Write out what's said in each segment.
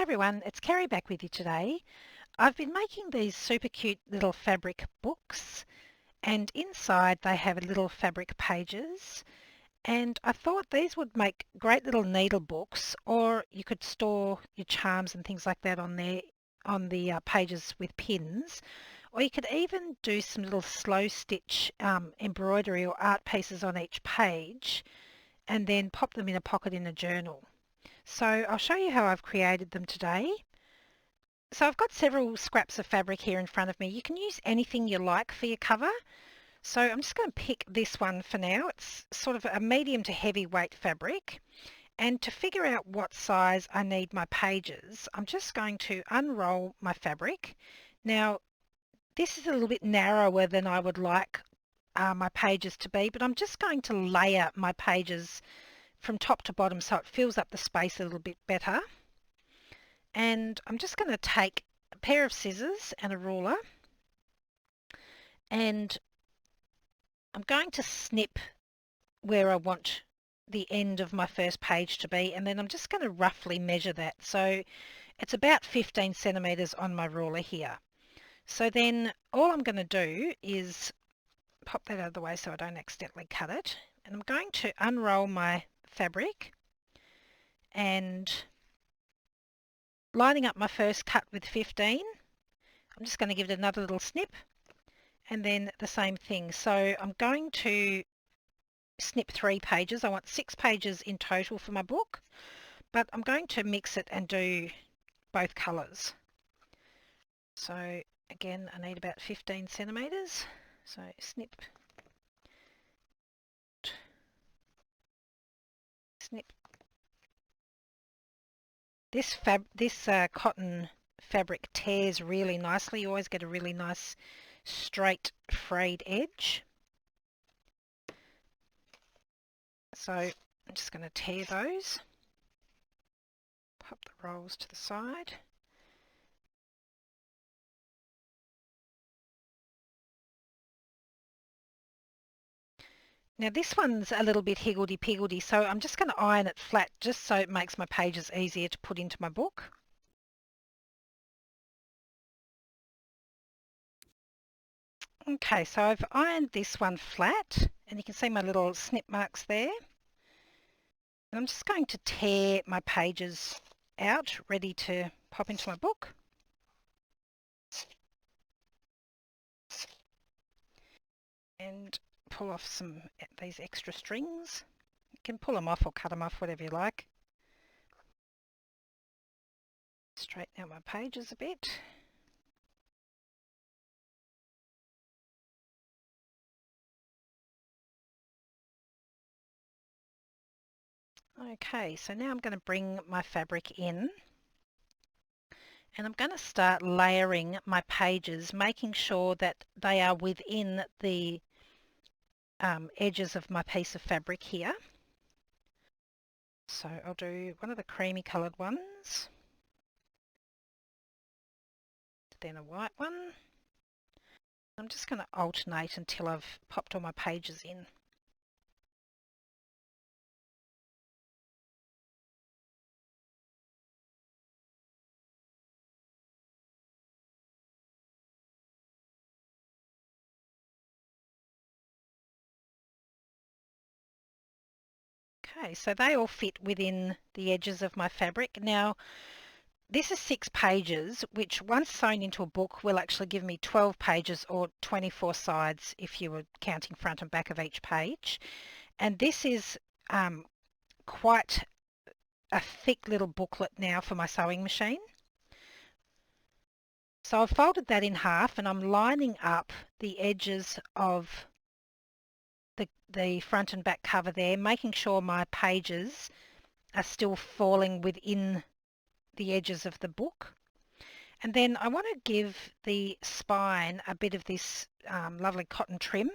everyone, it's Kerry back with you today. I've been making these super cute little fabric books, and inside they have little fabric pages, and I thought these would make great little needle books, or you could store your charms and things like that on there on the pages with pins, or you could even do some little slow stitch embroidery or art pieces on each page and then pop them in a pocket in a journal. So I'll show you how I've created them today. So I've got several scraps of fabric here in front of me. You can use anything you like for your cover. So I'm just going to pick this one for now. It's sort of a medium to heavy weight fabric. And to figure out what size I need my pages, I'm just going to unroll my fabric. Now, this is a little bit narrower than I would like my pages to be, but I'm just going to layer my pages from top to bottom so it fills up the space a little bit better. And I'm just going to take a pair of scissors and a ruler, and I'm going to snip where I want the end of my first page to be, and then I'm just going to roughly measure that. So it's about 15 centimetres on my ruler here. So then all I'm going to do is pop that out of the way so I don't accidentally cut it, and I'm going to unroll my fabric and lining up my first cut with 15, I'm just going to give it another little snip and then the same thing. So I'm going to snip 3 pages. I want 6 pages in total for my book, but I'm going to mix it and do both colours. So again, I need about 15 centimetres. So snip, snip. This cotton fabric tears really nicely. You always get a really nice straight frayed edge. So I'm just going to tear those, pop the rolls to the side. Now this one's a little bit higgledy-piggledy, so I'm just going to iron it flat just so it makes my pages easier to put into my book. Okay, so I've ironed this one flat, and you can see my little snip marks there. And I'm just going to tear my pages out, ready to pop into my book. And pull off these extra strings. You can pull them off or cut them off, whatever you like. Straighten out my pages a bit. Okay, so now I'm going to bring my fabric in, and I'm going to start layering my pages, making sure that they are within the edges of my piece of fabric here. So I'll do one of the creamy coloured ones, then a white one. I'm just going to alternate until I've popped all my pages in. Okay, so they all fit within the edges of my fabric. Now, this is 6 pages, which once sewn into a book will actually give me 12 pages or 24 sides if you were counting front and back of each page. And this is quite a thick little booklet now for my sewing machine. So I've folded that in half, and I'm lining up the edges of the front and back cover there, making sure my pages are still falling within the edges of the book. And then I want to give the spine a bit of this lovely cotton trim.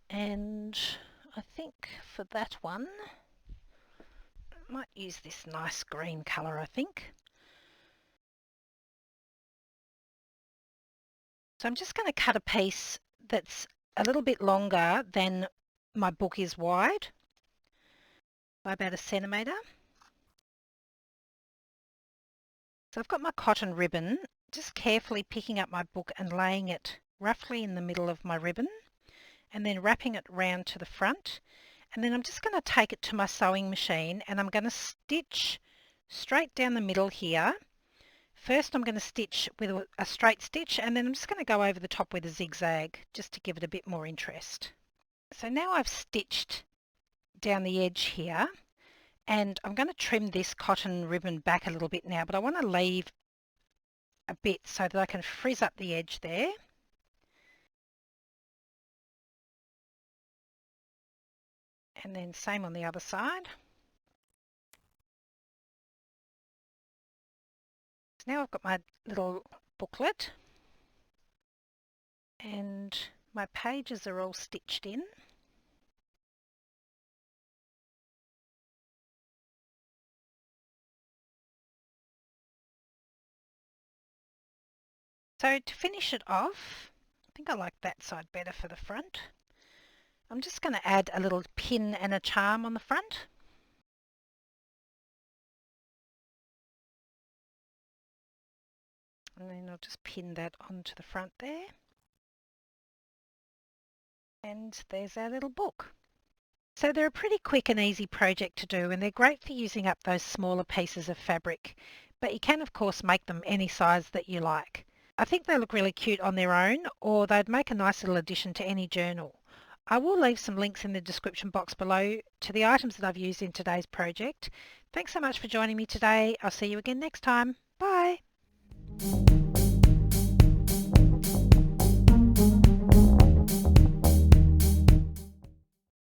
And I think for that one, I might use this nice green colour, I think. So I'm just going to cut a piece that's a little bit longer than my book is wide, by about 1 centimetre. So I've got my cotton ribbon, just carefully picking up my book and laying it roughly in the middle of my ribbon and then wrapping it round to the front. And then I'm just going to take it to my sewing machine and I'm going to stitch straight down the middle here. First I'm going to stitch with a straight stitch and then I'm just going to go over the top with a zigzag just to give it a bit more interest. So now I've stitched down the edge here and I'm going to trim this cotton ribbon back a little bit now, but I want to leave a bit so that I can frizz up the edge there. And then same on the other side. So now I've got my little booklet and my pages are all stitched in. So to finish it off, I think I like that side better for the front. I'm just going to add a little pin and a charm on the front. And then I'll just pin that onto the front there. And there's our little book. So they're a pretty quick and easy project to do and they're great for using up those smaller pieces of fabric. But you can of course make them any size that you like. I think they look really cute on their own or they'd make a nice little addition to any journal. I will leave some links in the description box below to the items that I've used in today's project. Thanks so much for joining me today. I'll see you again next time. Bye!